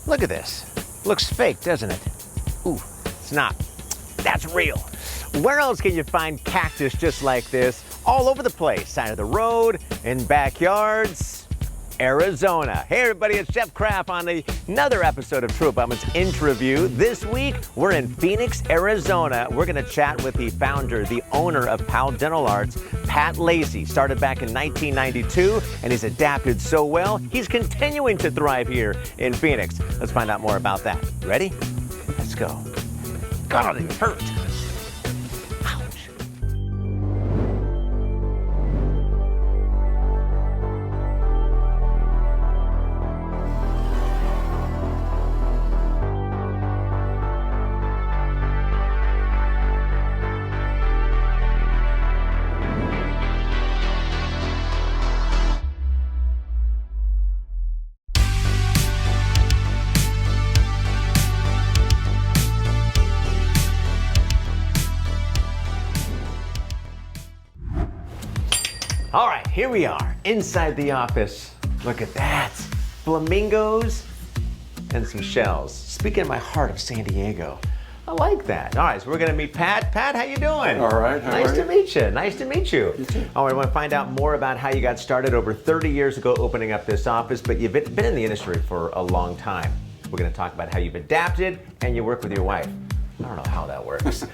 Look at this. Looks fake, doesn't it? Ooh, it's not. That's real. Where else can you find cactus just like this? All over the place, side of the road, in backyards, Arizona. Hey everybody, it's Chef Kraft on another episode of True Abundance InTRUview. This week, we're in Phoenix, Arizona. We're gonna chat with the founder, the owner of PAL Dental Arts, Pat Lacy. Started back in 1992, and he's adapted so well, he's continuing to thrive here in Phoenix. Let's find out more about that. Ready? Let's go. God, it hurt. Ouch. All right, here we are inside the office. Look at that. Flamingos and some shells. Speaking of my heart of San Diego. I like that. All right, so we're gonna meet Pat. Pat, how you doing? All right, how nice are to you? meet you. Nice to meet you. You too. All right, I want to find out more about how you got started over 30 years ago opening up this office, but you've been in the industry for a long time. We're gonna talk about how you've adapted and you work with your wife. I don't know how that works.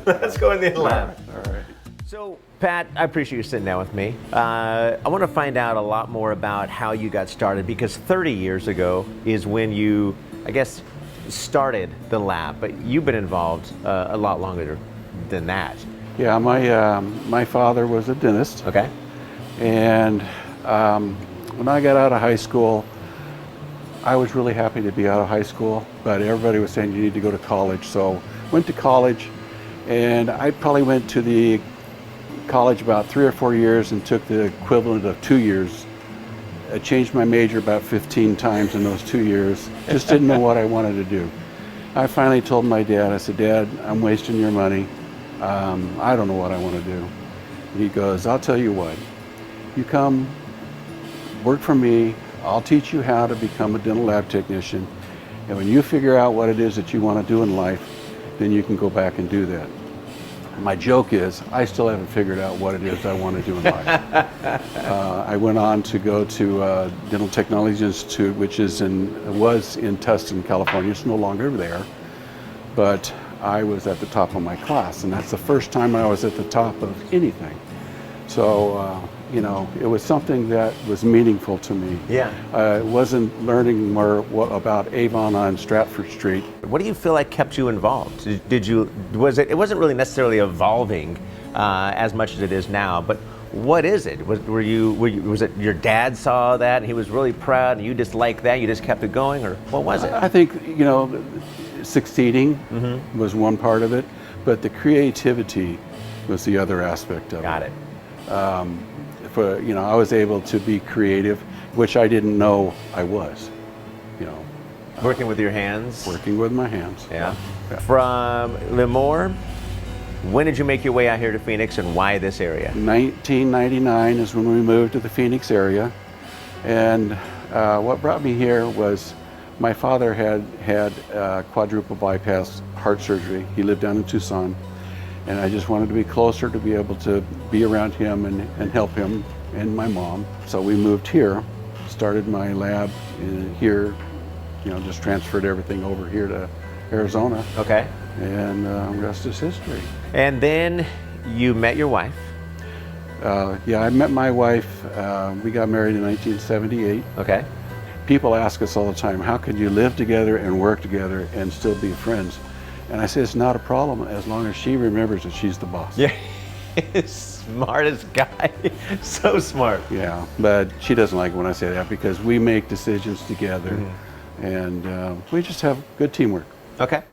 Let's go in the lab. All right. So, Pat, I appreciate you sitting down with me. I want to find out a lot more about how you got started, because 30 years ago is when you, I guess, started the lab, but you've been involved a lot longer than that. Yeah, my father was a dentist, Okay. and when I got out of high school, I was really happy to be out of high school, but everybody was saying you need to go to college, so went to college, and I probably went to the college about 3 or 4 years and took the equivalent of 2 years. I changed my major about 15 times in those 2 years. Just didn't know what I wanted to do. I finally told my dad, I said, Dad, I'm wasting your money. I don't know what I want to do. And he goes, I'll tell you what, you come work for me, I'll teach you how to become a dental lab technician, and when you figure out what it is that you want to do in life, then you can go back and do that. My joke is, I still haven't figured out what it is I want to do in life. I went on to go to Dental Technology Institute, which was in Tustin, California. It's no longer there, but I was at the top of my class, and that's the first time I was at the top of anything. So, you know, it was something that was meaningful to me. Yeah. It wasn't learning more about Avon on Stratford Street. What do you feel like kept you involved? It wasn't really necessarily evolving as much as it is now, but what is it? Was it your dad saw that and he was really proud and you just liked that, you just kept it going, or what was it? I think, you know, succeeding was one part of it, but the creativity was the other aspect of it. Got it. You know, I was able to be creative, which I didn't know I was, you know. Working with your hands? Working with my hands. Yeah. Yeah. From Lemoore, when did you make your way out here to Phoenix and why this area? 1999 is when we moved to the Phoenix area, and what brought me here was my father had quadruple bypass heart surgery. He lived down in Tucson, and I just wanted to be closer to be able to be around him and help him and my mom. So we moved here, started my lab here, you know, just transferred everything over here to Arizona. Okay. And the rest is history. And then you met your wife. Yeah, I met my wife. We got married in 1978. Okay. People ask us all the time, how can you live together and work together and still be friends? And I say, it's not a problem as long as she remembers that she's the boss. Yeah. Smartest guy. So smart. Yeah, but she doesn't like it when I say that because we make decisions together and we just have good teamwork. Okay.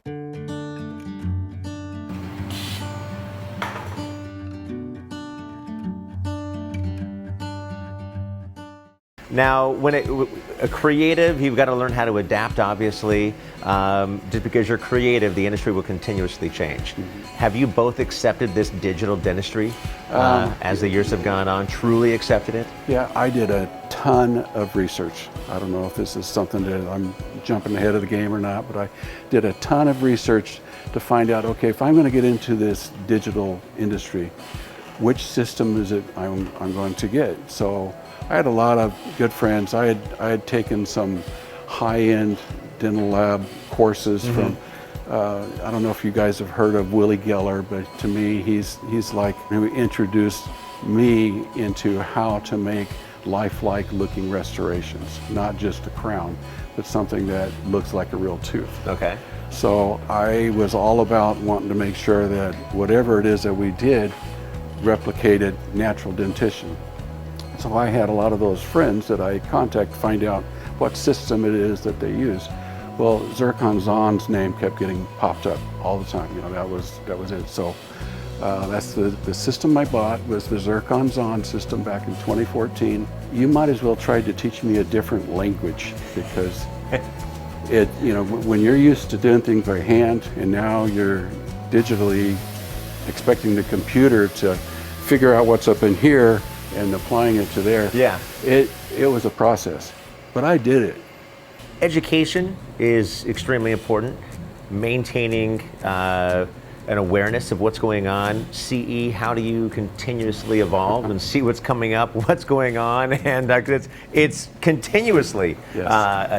Now, when a creative, you've got to learn how to adapt, obviously. Just because you're creative, the industry will continuously change. Have you both accepted this digital dentistry as the years have gone on, truly accepted it? Yeah, I did a ton of research. I don't know if this is something that I'm jumping ahead of the game or not, but I did a ton of research to find out, okay, if I'm going to get into this digital industry, which system is it I'm going to get? So I had a lot of good friends. I had taken some high-end dental lab courses from, I don't know if you guys have heard of Willie Geller, but to me, he's like, who introduced me into how to make lifelike looking restorations, not just a crown, but something that looks like a real tooth. Okay. So I was all about wanting to make sure that whatever it is that we did replicated natural dentition. So I had a lot of those friends that I contact to find out what system it is that they use. Well, Zircon Zahn's name kept getting popped up all the time. You know, that was it. So that's the system I bought was the Zircon Zahn system back in 2014. You might as well try to teach me a different language because it, you know, when you're used to doing things by hand and now you're digitally expecting the computer to figure out what's up in here and applying it to there. Yeah. It was a process, but I did it. Education is extremely important. Maintaining an awareness of what's going on. CE, how do you continuously evolve and see what's coming up, what's going on, and it's continuously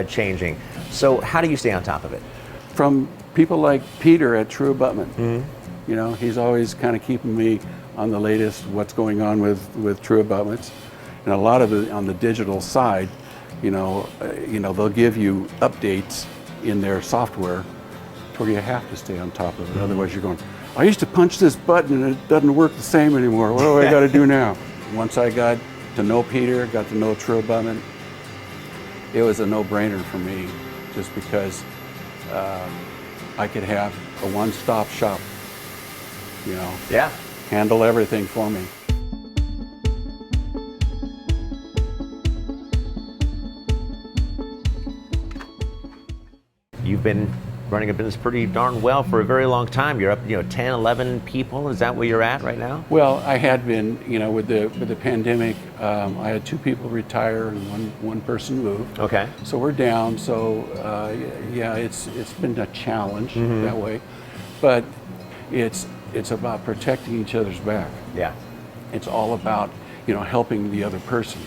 changing. So how do you stay on top of it? From people like Peter at True Abutment. You know, he's always kind of keeping me on the latest, what's going on with True Abutments. And a lot of it on the digital side, you know, they'll give you updates in their software where you have to stay on top of it. Otherwise you're going, I used to punch this button and it doesn't work the same anymore. What do I got to do now? Once I got to know Peter, got to know True Abutment, it was a no-brainer for me just because I could have a one-stop shop, you know, handle everything for me. You've been running a business pretty darn well for a very long time. You're up, 10, 11 people. Is that where you're at right now? Well, I had been, with the pandemic, I had 2 people retire and one person moved. Okay. So we're down. So yeah, it's been a challenge that way, but it's about protecting each other's back. Yeah. It's all about helping the other person,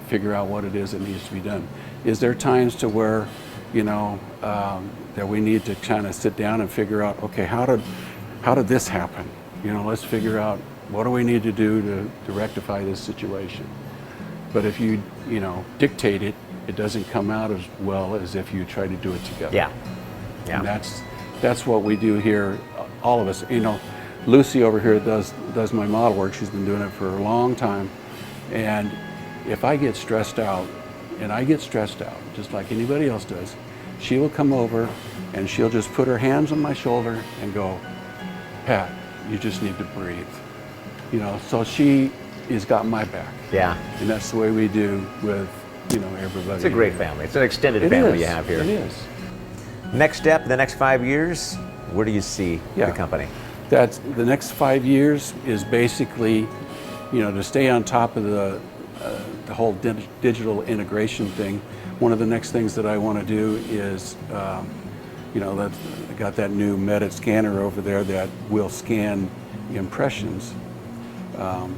figure out what it is that needs to be done. Is there times to where that we need to kind of sit down and figure out, okay, how did this happen? Let's figure out what do we need to do to rectify this situation. But if you dictate it, it doesn't come out as well as if you try to do it together. Yeah. Yeah. And that's what we do here, all of us. Lucy over here does my model work. She's been doing it for a long time. And if I get stressed out, and I get stressed out just like anybody else does, she will come over and she'll just put her hands on my shoulder and go, Pat, you just need to breathe. So she has got my back. Yeah. And that's the way we do with, everybody. It's a great family. It's an extended family you have here. It is. Next step, the next 5 years, where do you see the company? That's the next 5 years is basically, to stay on top of the whole digital integration thing. One of the next things that I want to do is, I got that new Meta scanner over there that will scan impressions. I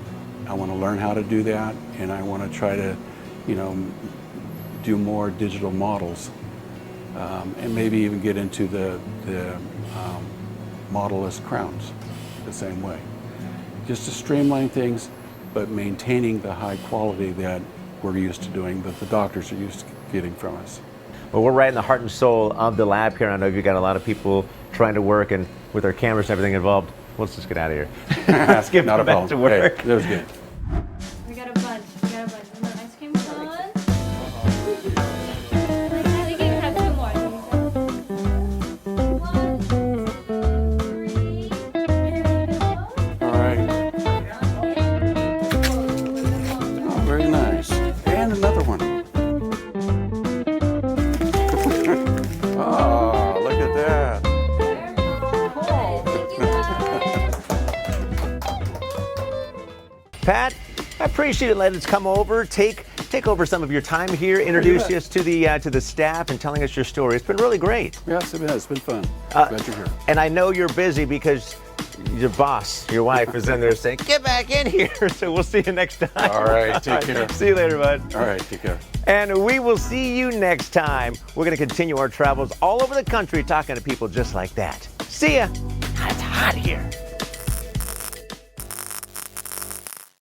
want to learn how to do that, and I want to try to, do more digital models, and maybe even get into the modelless crowns the same way. Just to streamline things, but maintaining the high quality that we're used to doing, that the doctors are used to getting from us. Well, we're right in the heart and soul of the lab here. I know you've got a lot of people trying to work and with their cameras and everything involved. Let's just get out of here. Let's get back to work. Hey, that was good. We got a bunch. Remember ice cream cone? I think you can have 2 more. 1, 2, 3. All right. Oh, very nice. And another Pat, I appreciate it. Let us come over, take over some of your time here, introduce us to the staff, and telling us your story. It's been really great. Yes, it has. It's been fun. Glad you're here. And I know you're busy because your boss, your wife, is in there saying, "Get back in here." So we'll see you next time. All right, take care. See you later, bud. All right, take care. And we will see you next time. We're going to continue our travels all over the country talking to people just like that. See ya. It's hot here.